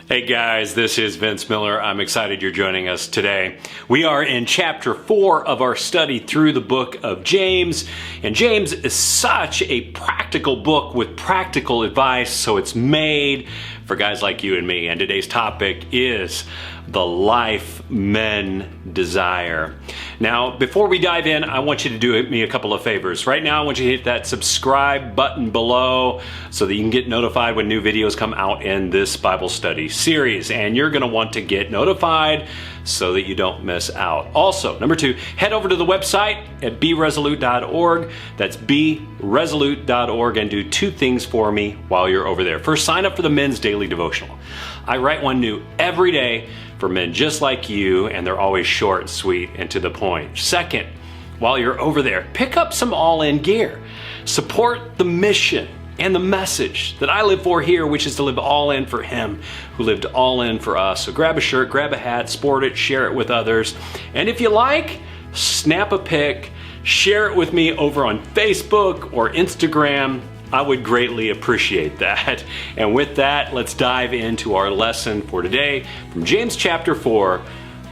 Hey guys, this is Vince Miller. I'm excited you're joining us today. We are in chapter 4 of our study through the book of James. And James is such a practical book with practical advice, so it's made for guys like you and me. And today's topic is the life men desire. Now, before we dive in, I want you to do me a couple of favors. Right now, I want you to hit that subscribe button below so that you can get notified when new videos come out in this Bible study series. And you're going to want to get notified so that you don't miss out. Also, number 2, head over to the website at beresolute.org. That's beresolute.org, and do 2 things for me while you're over there. First, sign up for the Men's Daily Devotional. I write one new every day for men just like you, and they're always short and sweet and to the point. Second, while you're over there, pick up some all-in gear. Support the mission and the message that I live for here, which is to live all in for Him who lived all in for us. So grab a shirt, grab a hat, sport it, share it with others. And if you like, snap a pic, share it with me over on Facebook or Instagram. I would greatly appreciate that. And with that, let's dive into our lesson for today from James chapter 4,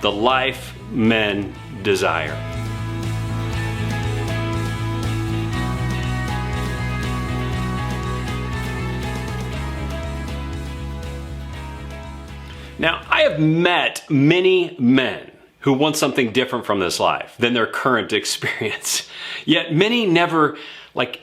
the life men desire. Now, I have met many men who want something different from this life than their current experience. Yet many never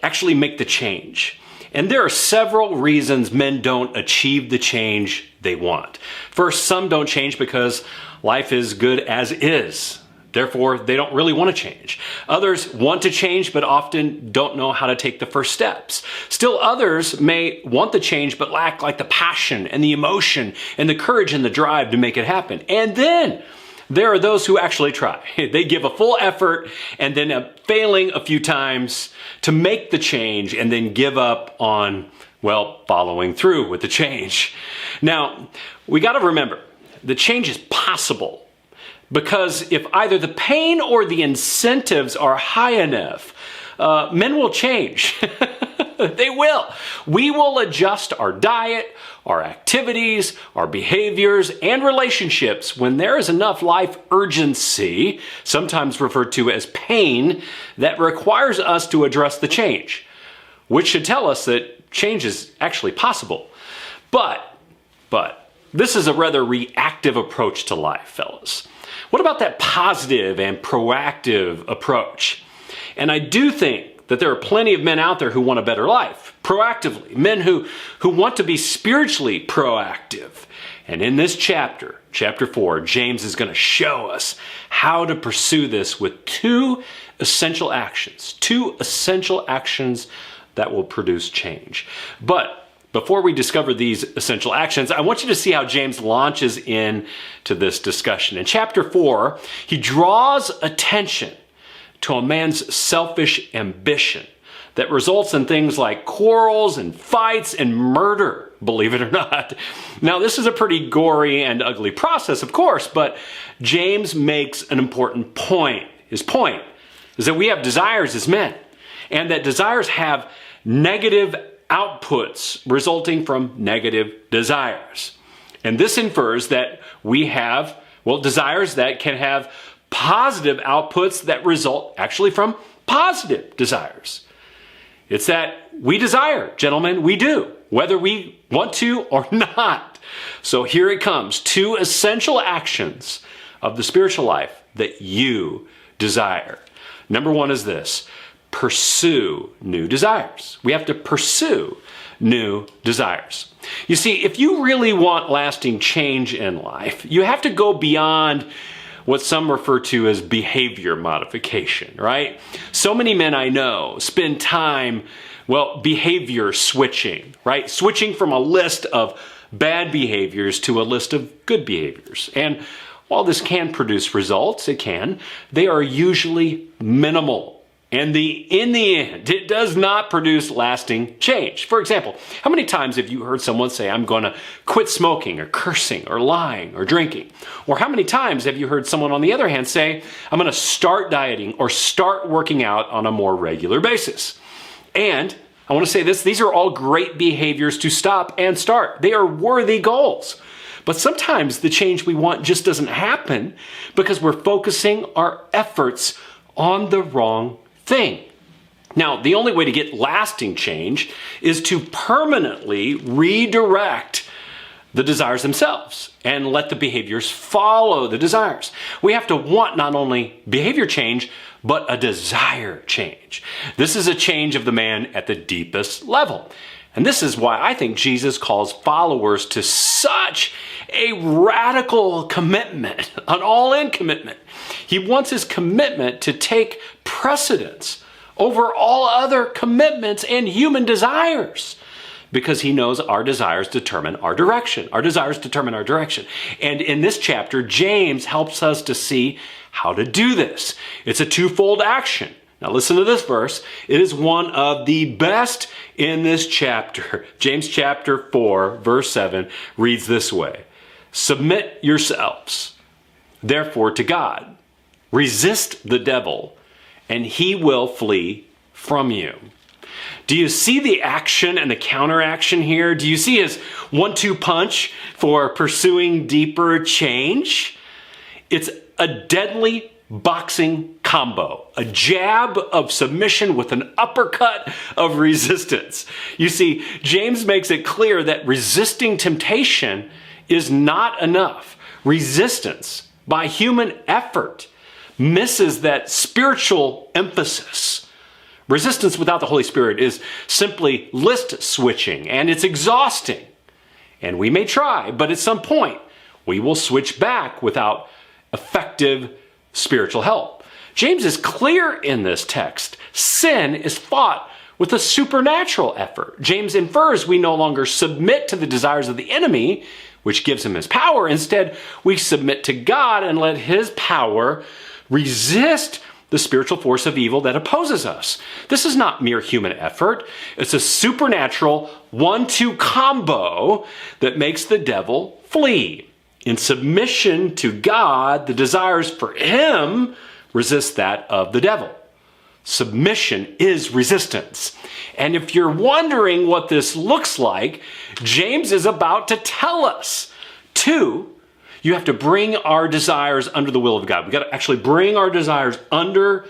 actually make the change. And there are several reasons men don't achieve the change they want. First, some don't change because life is good as is. Therefore, they don't really want to change. Others want to change but often don't know how to take the first steps. Still others may want the change but lack the passion and the emotion and the courage and the drive to make it happen. And then there are those who actually try. They give a full effort and then failing a few times to make the change and then give up on, following through with the change. Now, we got to remember, the change is possible because if either the pain or the incentives are high enough, men will change. They will. We will adjust our diet, our activities, our behaviors, and relationships when there is enough life urgency, sometimes referred to as pain, that requires us to address the change, which should tell us that change is actually possible. But this is a rather reactive approach to life, fellas. What about that positive and proactive approach? And I do think that there are plenty of men out there who want a better life, proactively, men who want to be spiritually proactive. And in this chapter 4, James is going to show us how to pursue this with 2 essential actions that will produce change. But before we discover these essential actions, I want you to see how James launches into this discussion. In chapter 4, he draws attention to a man's selfish ambition that results in things like quarrels and fights and murder, believe it or not. Now, this is a pretty gory and ugly process, of course, but James makes an important point. His point is that we have desires as men, and that desires have negative outputs resulting from negative desires. And this infers that we have, desires that can have positive outputs that result actually from positive desires. It's that we desire, gentlemen, we do, whether we want to or not. So here it comes, 2 essential actions of the spiritual life that you desire. Number 1 is this: pursue new desires. We have to pursue new desires. You see, if you really want lasting change in life, you have to go beyond what some refer to as behavior modification, right? So many men I know spend time, behavior switching, right? Switching from a list of bad behaviors to a list of good behaviors. And while this can produce results, they are usually minimal. And in the end, it does not produce lasting change. For example, how many times have you heard someone say, I'm going to quit smoking or cursing or lying or drinking? Or how many times have you heard someone on the other hand say, I'm going to start dieting or start working out on a more regular basis? And I want to say this, these are all great behaviors to stop and start. They are worthy goals. But sometimes the change we want just doesn't happen because we're focusing our efforts on the wrong thing. Now, the only way to get lasting change is to permanently redirect the desires themselves and let the behaviors follow the desires. We have to want not only behavior change, but a desire change. This is a change of the man at the deepest level. And this is why I think Jesus calls followers to such a radical commitment, an all-in commitment. He wants his commitment to take precedence over all other commitments and human desires, because he knows our desires determine our direction. Our desires determine our direction. And in this chapter, James helps us to see how to do this. It's a twofold action. Now listen to this verse. It is one of the best in this chapter. James chapter 4, verse 7 reads this way: "Submit yourselves, therefore, to God. Resist the devil, and he will flee from you." Do you see the action and the counteraction here? Do you see his 1-2 punch for pursuing deeper change? It's a deadly boxing combo, a jab of submission with an uppercut of resistance. You see, James makes it clear that resisting temptation is not enough. Resistance by human effort misses that spiritual emphasis. Resistance without the Holy Spirit is simply list switching, and it's exhausting. And we may try, but at some point, we will switch back without effective spiritual help. James is clear in this text. Sin is fought with a supernatural effort. James infers we no longer submit to the desires of the enemy, which gives him his power. Instead, we submit to God and let his power resist the spiritual force of evil that opposes us. This is not mere human effort. It's a supernatural 1-2 combo that makes the devil flee. In submission to God, the desires for him resist that of the devil. Submission is resistance. And if you're wondering what this looks like, James is about to tell us. 2, you have to bring our desires under the will of God. We've got to actually bring our desires under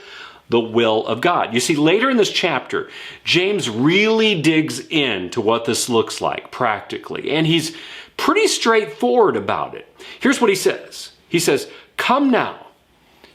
the will of God. You see, later in this chapter, James really digs into what this looks like practically, and he's pretty straightforward about it. Here's what he says. He says, "Come now,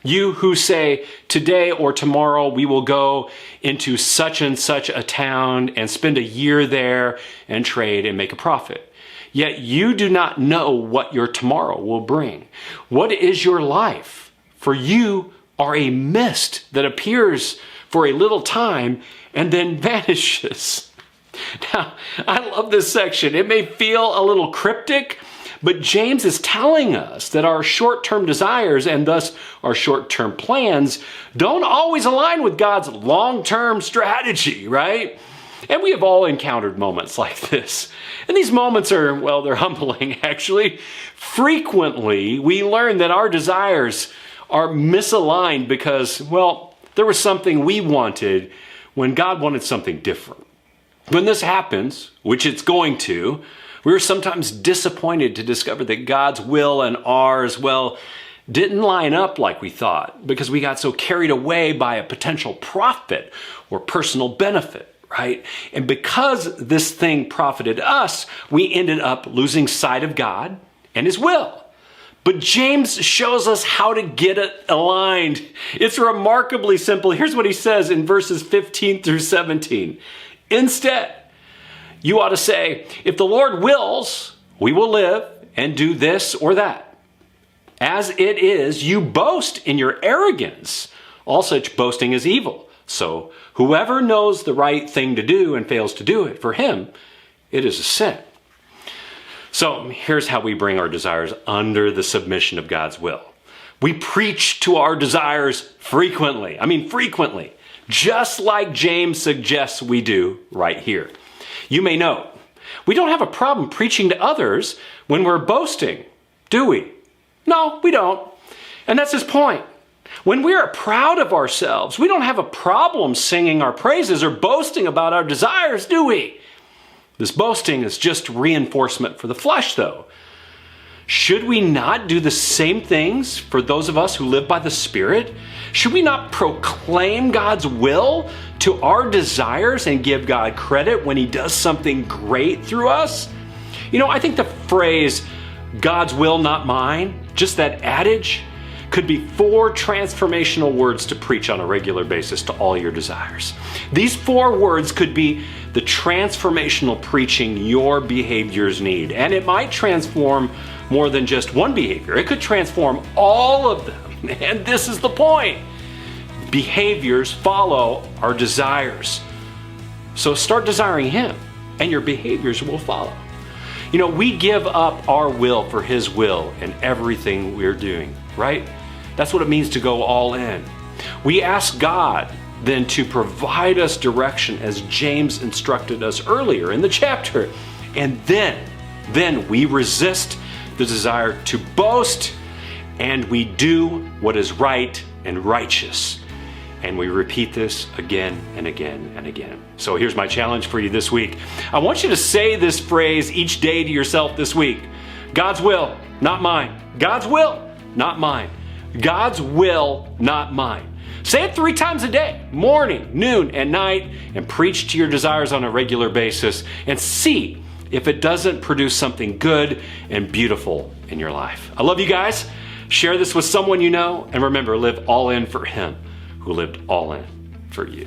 you who say, today or tomorrow we will go into such and such a town and spend a year there and trade and make a profit. Yet you do not know what your tomorrow will bring. What is your life? For you are a mist that appears for a little time and then vanishes." Now, I love this section. It may feel a little cryptic, but James is telling us that our short-term desires and thus our short-term plans don't always align with God's long-term strategy, right? And we have all encountered moments like this. And these moments are, well, they're humbling, actually. Frequently, we learn that our desires are misaligned because, well, there was something we wanted when God wanted something different. When this happens, which it's going to, we're sometimes disappointed to discover that God's will and ours, well, didn't line up like we thought because we got so carried away by a potential profit or personal benefit. Right? And because this thing profited us, we ended up losing sight of God and his will. But James shows us how to get it aligned. It's remarkably simple. Here's what he says in verses 15 through 17. Instead, you ought to say, if the Lord wills, we will live and do this or that. As it is, you boast in your arrogance. All such boasting is evil. So whoever knows the right thing to do and fails to do it, for him, it is a sin. So here's how we bring our desires under the submission of God's will. We preach to our desires frequently. Frequently. Just like James suggests we do right here. You may know, we don't have a problem preaching to others when we're boasting, do we? No, we don't. And that's his point. When we are proud of ourselves, we don't have a problem singing our praises or boasting about our desires, do we? This boasting is just reinforcement for the flesh, though. Should we not do the same things for those of us who live by the Spirit? Should we not proclaim God's will to our desires and give God credit when He does something great through us? You know, I think the phrase, God's will, not mine, just that adage, could be 4 transformational words to preach on a regular basis to all your desires. These 4 words could be the transformational preaching your behaviors need. And it might transform more than just one behavior. It could transform all of them. And this is the point. Behaviors follow our desires. So start desiring Him, and your behaviors will follow. You know, we give up our will for His will in everything we're doing, right? That's what it means to go all in. We ask God then to provide us direction as James instructed us earlier in the chapter. And then we resist the desire to boast, and we do what is right and righteous. And we repeat this again and again and again. So here's my challenge for you this week. I want you to say this phrase each day to yourself this week. God's will, not mine. God's will, not mine. God's will, not mine. Say it 3 times a day, morning, noon, and night, and preach to your desires on a regular basis, and see if it doesn't produce something good and beautiful in your life. I love you guys. Share this with someone you know, and remember, live all in for Him who lived all in for you.